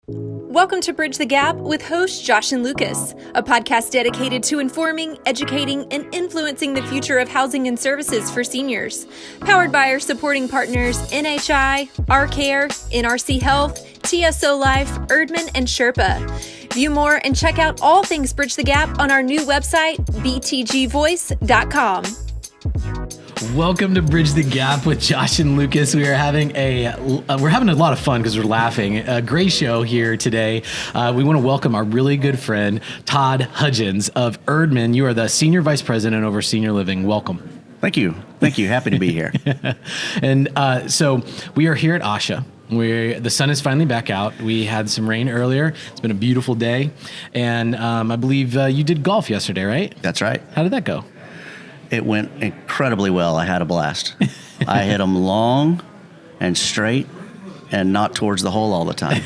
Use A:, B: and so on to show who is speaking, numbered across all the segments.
A: Welcome to Bridge the Gap with hosts Josh and Lucas, a podcast dedicated to informing, educating, and influencing the future of housing and services for seniors. Powered by our supporting partners NHI, Rcare, NRC Health, TSOLife, Erdman, and Sherpa. View more and check out all things Bridge the Gap on our new website, btgvoice.com.
B: Welcome to Bridge the Gap with Josh and Lucas. We are having a lot of fun because we're laughing. A great show here today. We want to welcome our really good friend, Todd Hudgins of Erdman. You are the Senior Vice President over Senior Living. Welcome.
C: Thank you. Happy to be here.
B: And so we are here at ASHA. The sun is finally back out. We had some rain earlier. It's been a beautiful day. And I believe you did golf yesterday, right?
C: That's right.
B: How did that go?
C: It went incredibly well. I had a blast. I hit them long and straight and not towards the hole all the time.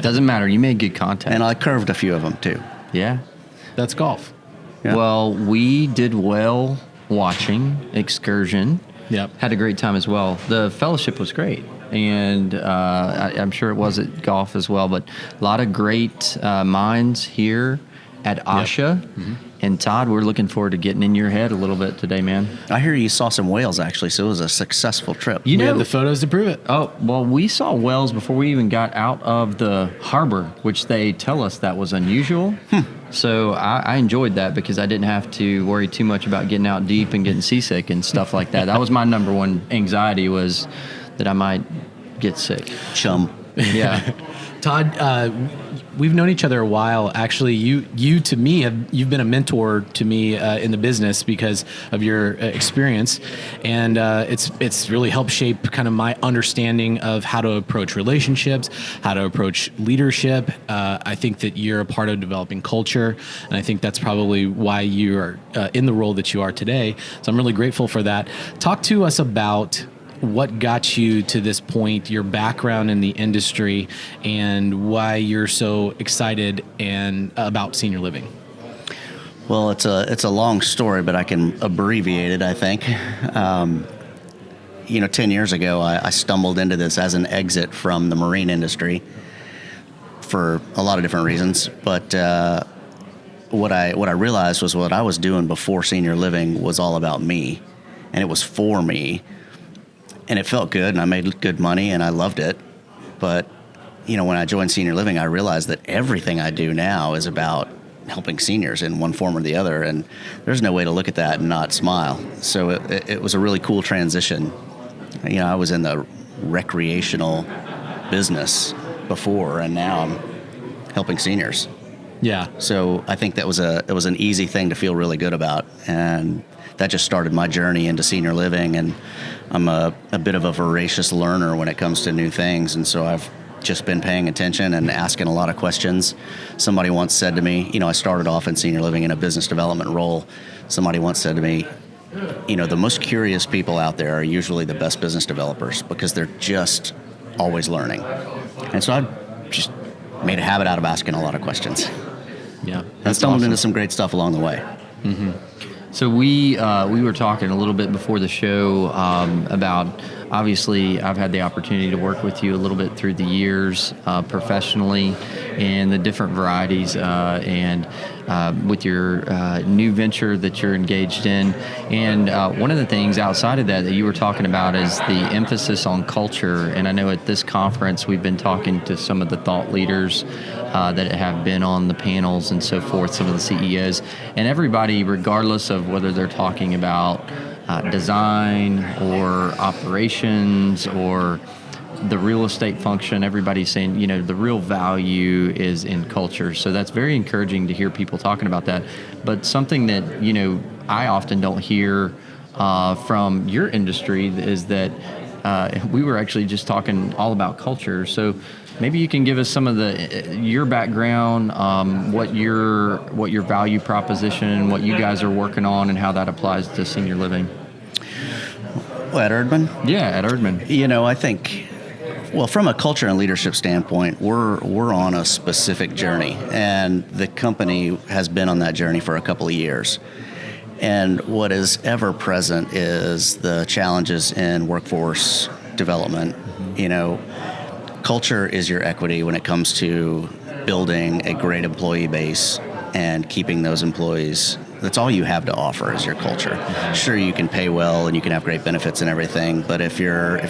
D: Doesn't matter. You made good contact.
C: And I curved a few of them too.
D: Yeah.
B: That's golf.
C: Yeah.
D: Well, we did well watching Excursion.
B: Yep.
D: Had a great time as well. The fellowship was great. And I'm sure it was at golf as well. But a lot of great minds here at ASHA. Yep. Mm-hmm. And Todd, we're looking forward to getting in your head a little bit today, man.
C: I hear you saw some whales, actually, so it was a successful trip.
B: We have the photos to prove it.
D: Oh, well, we saw whales before we even got out of the harbor, which they tell us that was unusual. So I enjoyed that because I didn't have to worry too much about getting out deep and getting seasick and stuff like that. That was my number one anxiety, was that I might get sick.
C: Chum.
D: Yeah.
B: Todd, we've known each other a while. Actually, you to me you've been a mentor to me in the business because of your experience, and it's really helped shape kind of my understanding of how to approach relationships, how to approach leadership. I think that you're a part of developing culture, and I think that's probably why you are in the role that you are today. So I'm really grateful for that. Talk to us about what got you to this point, your background in the industry, and why you're so excited and about senior living.
C: Well, it's a long story, but I can abbreviate it, I think. 10 years ago, I stumbled into this as an exit from the marine industry for a lot of different reasons. But what I realized was what I was doing before senior living was all about me, and it was for me. And it felt good, and I made good money, and I loved it. But, when I joined senior living, I realized that everything I do now is about helping seniors in one form or the other, and there's no way to look at that and not smile. So it was a really cool transition. I was in the recreational business before, and now I'm helping seniors.
B: Yeah.
C: So I think it was an easy thing to feel really good about, and that just started my journey into senior living. And I'm a bit of a voracious learner when it comes to new things, and so I've just been paying attention and asking a lot of questions. Somebody once said to me, I started off in senior living in a business development role. Somebody once said to me, the most curious people out there are usually the best business developers because they're just always learning. And so I just made a habit out of asking a lot of questions.
B: Yeah,
C: and stumbled into some great stuff along the way.
D: Mm-hmm. So we were talking a little bit before the show about, obviously, I've had the opportunity to work with you a little bit through the years professionally and the different varieties and with your new venture that you're engaged in. And one of the things outside of that you were talking about is the emphasis on culture. And I know at this conference we've been talking to some of the thought leaders that have been on the panels and so forth, some of the CEOs, and everybody, regardless of whether they're talking about design or operations or the real estate function, everybody's saying, the real value is in culture. So that's very encouraging to hear people talking about that. But something that, I often don't hear from your industry is that we were actually just talking all about culture. So maybe you can give us some of your background, what your value proposition, what you guys are working on, and how that applies to senior living.
C: Well, at Erdman?
D: Yeah, at Erdman.
C: I think, from a culture and leadership standpoint, we're on a specific journey, and the company has been on that journey for a couple of years. And what is ever present is the challenges in workforce development. culture is your equity when it comes to building a great employee base and keeping those employees. That's all you have to offer is your culture. Sure, you can pay well and you can have great benefits and everything, but if your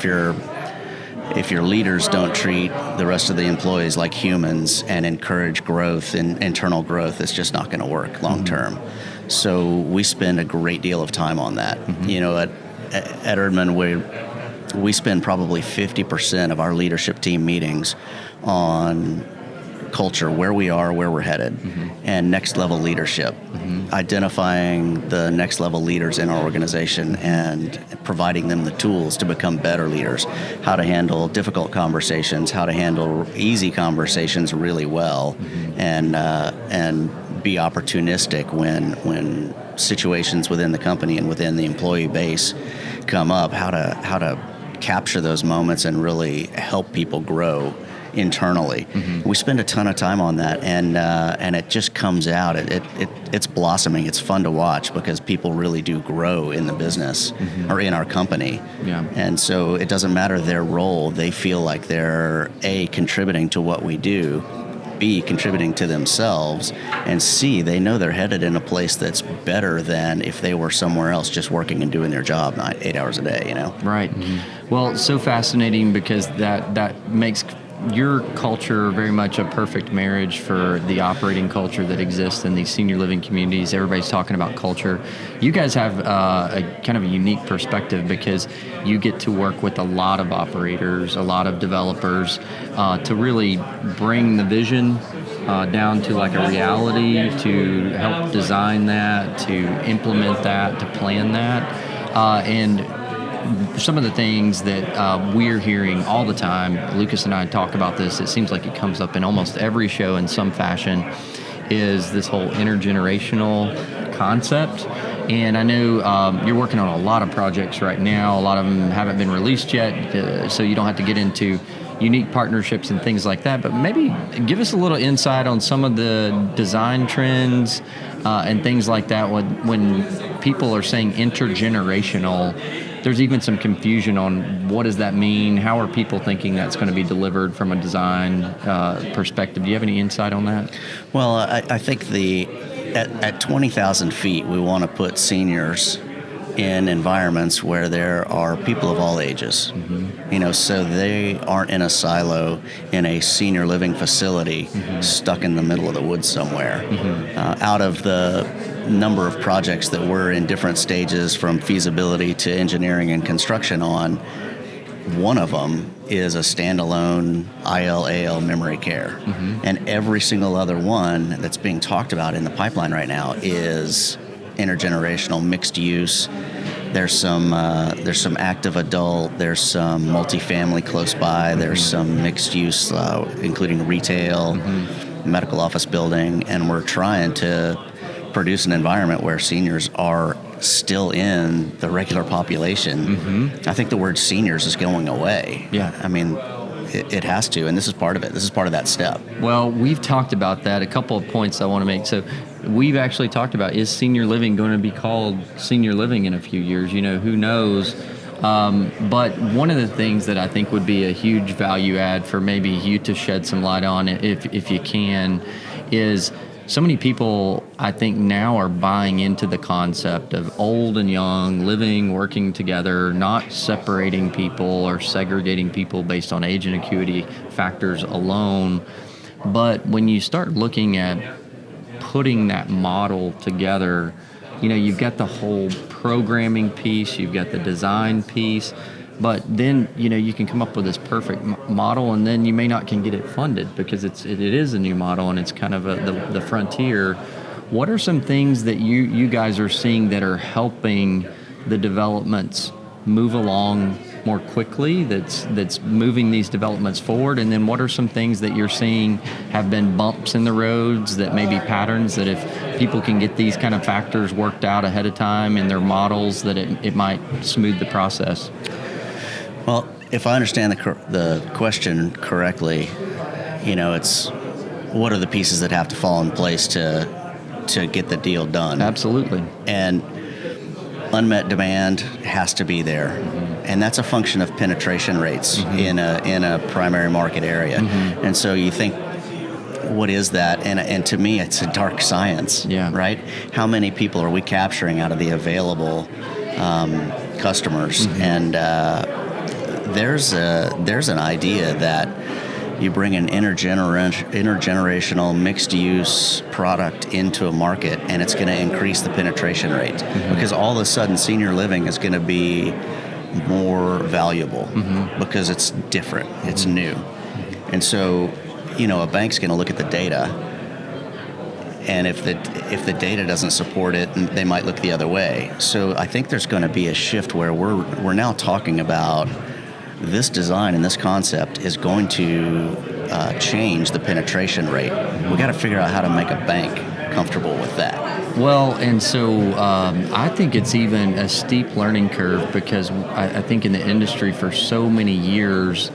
C: leaders don't treat the rest of the employees like humans and encourage growth and internal growth, it's just not going to work long term. So we spend a great deal of time on that. You know, at Erdman, we spend probably 50% of our leadership team meetings on culture, where we are, where we're headed, and next level leadership, identifying the next level leaders in our organization and providing them the tools to become better leaders, how to handle difficult conversations, how to handle easy conversations really well, and be opportunistic when situations within the company and within the employee base come up, how to capture those moments and really help people grow internally. We spend a ton of time on that, and it just comes out. It's blossoming. It's fun to watch because people really do grow in the business or in our company.
D: Yeah.
C: And so it doesn't matter their role. They feel like they're A, contributing to what we do, B, contributing to themselves, and C, they know they're headed in a place that's better than if they were somewhere else just working and doing their job 8 hours a day, you know?
D: Right. Well, it's so fascinating because that makes your culture very much a perfect marriage for the operating culture that exists in these senior living communities. Everybody's talking about culture. You guys have a kind of a unique perspective because you get to work with a lot of operators, a lot of developers to really bring the vision down to like a reality, to help design that, to implement that, to plan that. And some of the things that we're hearing all the time, Lucas and I talk about this, it seems like it comes up in almost every show in some fashion, is this whole intergenerational concept. And I know you're working on a lot of projects right now. A lot of them haven't been released yet, so you don't have to get into unique partnerships and things like that. But maybe give us a little insight on some of the design trends and things like that. When people are saying intergenerational, there's even some confusion on what does that mean? How are people thinking that's going to be delivered from a design perspective? Do you have any insight on that?
C: Well, I think at 20,000 feet, we want to put seniors in environments where there are people of all ages, you know, so they aren't in a silo in a senior living facility stuck in the middle of the woods somewhere. Out of the number of projects that we're in different stages from feasibility to engineering and construction on, one of them is a standalone IL-AL memory care. And every single other one that's being talked about in the pipeline right now is intergenerational, mixed use. There's some active adult, there's some multifamily close by, there's some mixed use, including retail, medical office building, and we're trying to produce an environment where seniors are still in the regular population. I think the word seniors is going away.
D: Yeah.
C: I mean, it has to, and this is part of it. This is part of that step.
D: Well, we've talked about that. A couple of points I want to make. So we've actually talked about, is senior living going to be called senior living in a few years? You know, who knows? But one of the things that I think would be a huge value add for maybe you to shed some light on, if you can, is so many people, I think, now are buying into the concept of old and young, living, working together, not separating people or segregating people based on age and acuity factors alone. But when you start looking at putting that model together, you know, you've got the whole programming piece, you've got the design piece, but then, you know, you can come up with this perfect model, and then you may not can get it funded because it is a new model and it's kind of the frontier. What are some things that you guys are seeing that are helping the developments move along more quickly, that's moving these developments forward? And then what are some things that you're seeing have been bumps in the roads that may be patterns that if people can get these kind of factors worked out ahead of time in their models, that it might smooth the process?
C: Well, if I understand the question correctly, you know, it's what are the pieces that have to fall in place to get the deal done?
D: Absolutely.
C: And unmet demand has to be there. And that's a function of penetration rates in a primary market area. And so you think, what is that? And to me, it's a dark science, right? How many people are we capturing out of the available customers? And there's an idea that you bring an intergenerational mixed-use product into a market, and it's going to increase the penetration rate because all of a sudden senior living is going to be more valuable because it's different, it's new. And so, a bank's going to look at the data, and if the data doesn't support it, they might look the other way. So I think there's going to be a shift where we're now talking about this design and this concept is going to change the penetration rate. We got to figure out how to make a bank comfortable with that.
D: Well, and so I think it's even a steep learning curve because I think in the industry for so many years,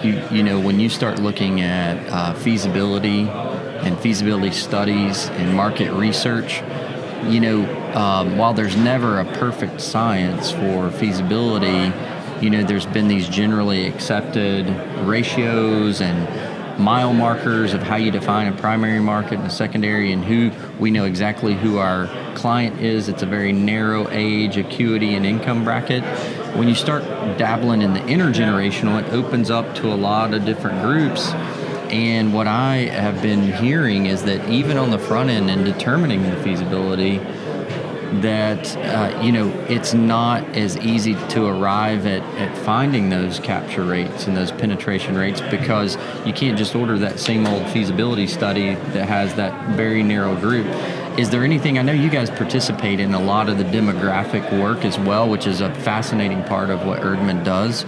D: when you start looking at feasibility and feasibility studies and market research, while there's never a perfect science for feasibility, there's been these generally accepted ratios and mile markers of how you define a primary market and a secondary, and we know exactly who our client is. It's a very narrow age, acuity, and income bracket. When you start dabbling in the intergenerational, it opens up to a lot of different groups. And what I have been hearing is that even on the front end in determining the feasibility, that it's not as easy to arrive at finding those capture rates and those penetration rates because you can't just order that same old feasibility study that has that very narrow group. Is there anything, I know you guys participate in a lot of the demographic work as well, which is a fascinating part of what Erdman does.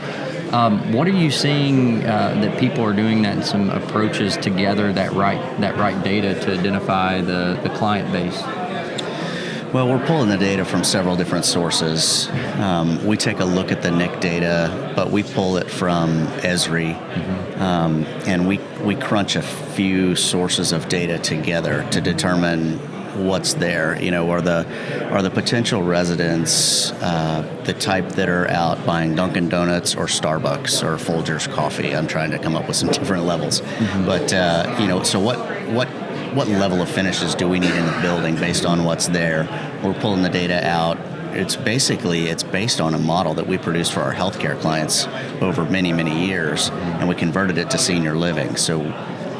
D: What are you seeing that people are doing that in some approaches to gather that right data to identify the client base?
C: Well, we're pulling the data from several different sources. We take a look at the NIC data, but we pull it from Esri, and we crunch a few sources of data together to determine what's there. Are the potential residents the type that are out buying Dunkin' Donuts or Starbucks or Folgers coffee? I'm trying to come up with some different levels, but so what level of finishes do we need in the building based on what's there? We're pulling the data out. It's based on a model that we produced for our healthcare clients over many, many years, and we converted it to senior living. So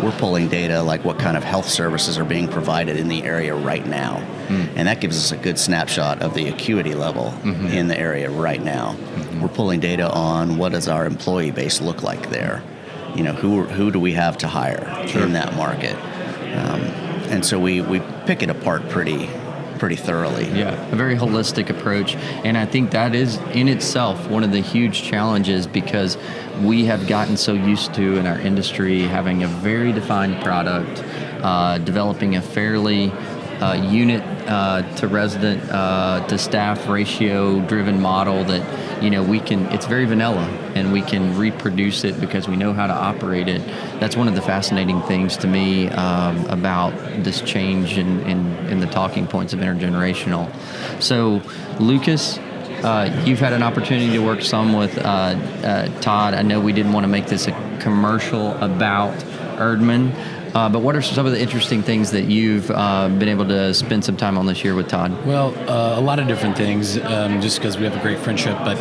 C: we're pulling data like what kind of health services are being provided in the area right now. And that gives us a good snapshot of the acuity level in the area right now. We're pulling data on what does our employee base look like there. Who do we have to hire in that market? And so we pick it apart pretty thoroughly.
D: Yeah, a very holistic approach. And I think that is in itself one of the huge challenges because we have gotten so used to in our industry having a very defined product, developing a fairly unit to resident to staff ratio driven model that it's very vanilla and we can reproduce it because we know how to operate it. That's one of the fascinating things to me about this change in the talking points of intergenerational. So Lucas, you've had an opportunity to work some with Todd. I know we didn't want to make this a commercial about Erdman, but what are some of the interesting things that you've been able to spend some time on this year with Todd?
B: Well, a lot of different things, just because we have a great friendship. But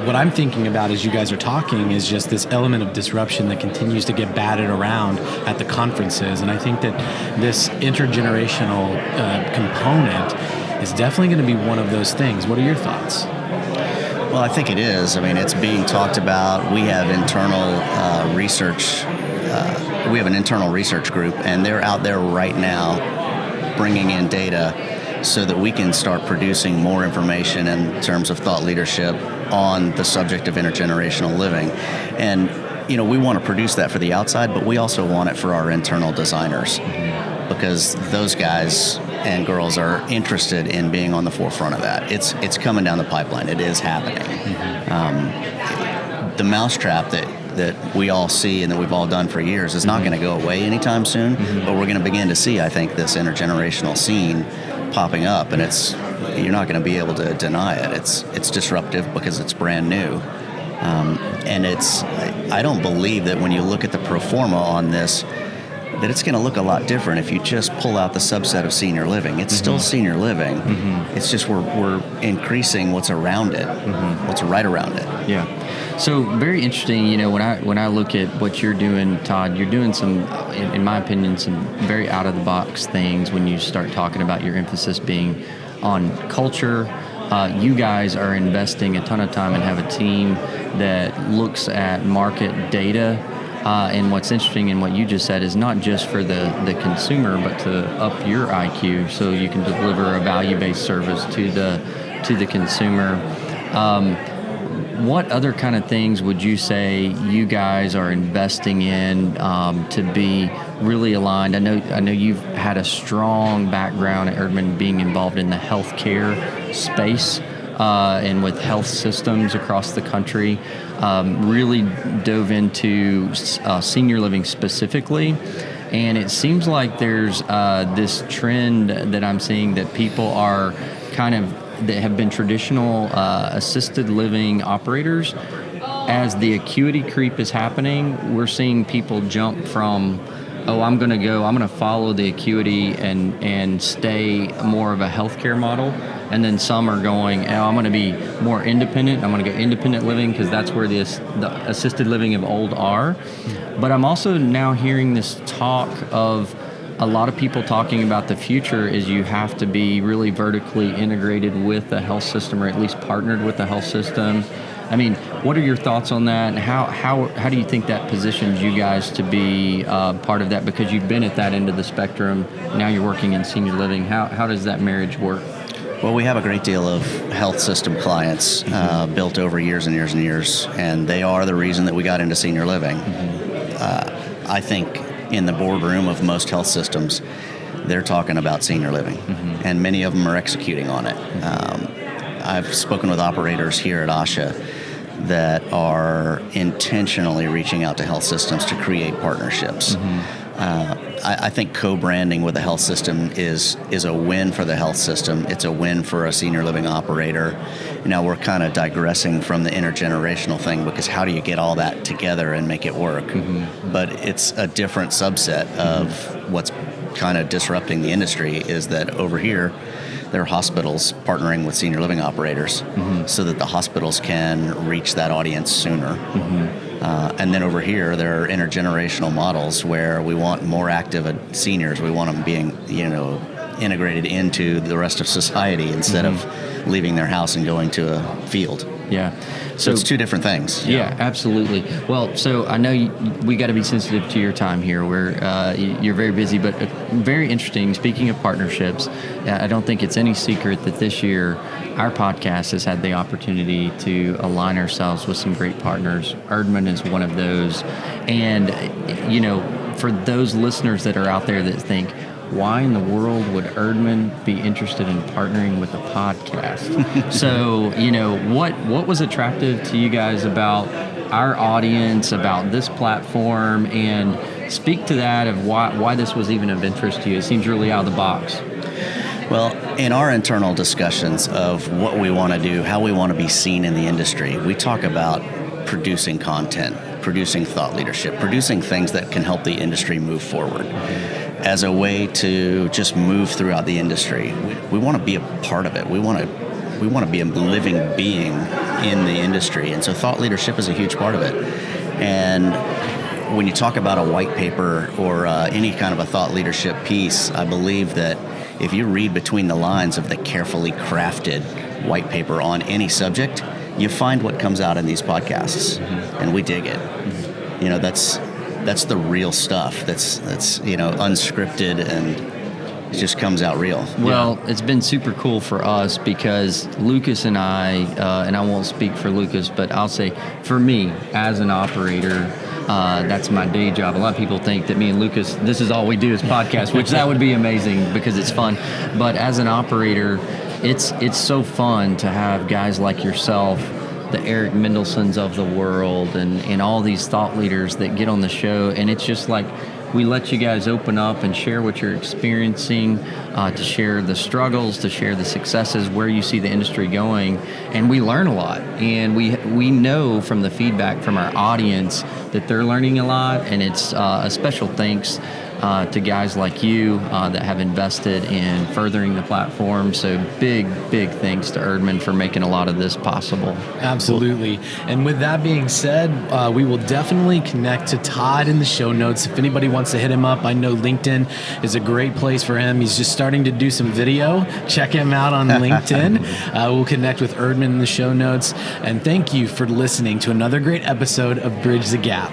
B: what I'm thinking about as you guys are talking is just this element of disruption that continues to get batted around at the conferences. And I think that this intergenerational component is definitely going to be one of those things. What are your thoughts?
C: Well, I think it is. I mean, it's being talked about. We have internal research. We have an internal research group, and they're out there right now bringing in data so that we can start producing more information in terms of thought leadership on the subject of intergenerational living. And, we want to produce that for the outside, but we also want it for our internal designers because those guys and girls are interested in being on the forefront of that. It's coming down the pipeline. It is happening. The mousetrap that we all see and that we've all done for years is not going to go away anytime soon, but we're going to begin to see, I think, this intergenerational scene popping up, and it's you're not going to be able to deny it. It's disruptive because it's brand new. And I don't believe that when you look at the pro forma on this, that it's going to look a lot different if you just pull out the subset of senior living. It's still senior living. It's just we're increasing what's around it, what's right around it.
D: Yeah. So very interesting. When I look at what you're doing, Todd, you're doing some, in my opinion, some very out of the box things when you start talking about your emphasis being on culture. You guys are investing a ton of time and have a team that looks at market data. And what's interesting in what you just said is not just for the consumer, but to up your IQ so you can deliver a value-based service to the consumer. What other kind of things would you say you guys are investing in to be really aligned? I know you've had a strong background at Erdman being involved in the healthcare space and with health systems across the country. Really dove into senior living specifically. And it seems like there's this trend that I'm seeing that people are that have been traditional assisted living operators. As the acuity creep is happening, we're seeing people jump from, I'm going to follow the acuity and stay more of a healthcare model. And then some are going, I'm going to be more independent. I'm going to go independent living because that's where the assisted living of old are. But I'm also now hearing this talk of a lot of people talking about the future is you have to be really vertically integrated with the health system, or at least partnered with the health system. I mean, what are your thoughts on that? And how do you think that positions you guys to be part of that? Because you've been at that end of the spectrum. Now you're working in senior living. How does that marriage work?
C: Well, we have a great deal of health system clients built over years and years and years, and they are the reason that we got into senior living. I think in the boardroom of most health systems, they're talking about senior living, and many of them are executing on it. I've spoken with operators here at ASHA that are intentionally reaching out to health systems to create partnerships. I think co-branding with the health system is a win for the health system. It's a win for a senior living operator. Now we're kind of digressing from the intergenerational thing, because how do you get all that together and make it work? But it's a different subset of what's kind of disrupting the industry, is that over here there are hospitals partnering with senior living operators so that the hospitals can reach that audience sooner. And then over here, there are intergenerational models where we want more active seniors. We want them being, integrated into the rest of society instead of leaving their house and going to a field.
D: Yeah.
C: So it's two different things.
D: Yeah, absolutely. Well, so I know we got to be sensitive to your time here. You're very busy, but very interesting. Speaking of partnerships, I don't think it's any secret that this year our podcast has had the opportunity to align ourselves with some great partners. Erdman is one of those. And, for those listeners that are out there that think, why in the world would Erdman be interested in partnering with a podcast? So, what was attractive to you guys about our audience, about this platform, and speak to that of why this was even of interest to you? It seems really out of the box.
C: Well, in our internal discussions of what we want to do, how we want to be seen in the industry, we talk about producing content, producing thought leadership, producing things that can help the industry move forward. As a way to just move throughout the industry, we want to be a part of it. We want to be a living being in the industry, and so thought leadership is a huge part of it. And when you talk about a white paper or any kind of a thought leadership piece, I believe that if you read between the lines of the carefully crafted white paper on any subject, you find what comes out in these podcasts, and we dig it. That's the real stuff. That's unscripted, and it just comes out real.
D: Well, it's been super cool for us because Lucas and I, and I won't speak for Lucas, but I'll say for me as an operator, that's my day job. A lot of people think that me and Lucas, this is all we do is podcast, which that would be amazing because it's fun. But as an operator, it's so fun to have guys like yourself, the Eric Mendelsons of the world, and all these thought leaders that get on the show, and it's just like we let you guys open up and share what you're experiencing, to share the struggles, to share the successes, where you see the industry going, and we learn a lot. And we know from the feedback from our audience that they're learning a lot, and it's a special thanks to guys like you that have invested in furthering the platform. So big thanks to Erdman for making a lot of this possible.
B: Absolutely. And with that being said, we will definitely connect to Todd in the show notes. If anybody wants to hit him up, I know LinkedIn is a great place for him. He's just starting to do some video. Check him out on LinkedIn. We'll connect with Erdman in the show notes. And thank you for listening to another great episode of Bridge the Gap.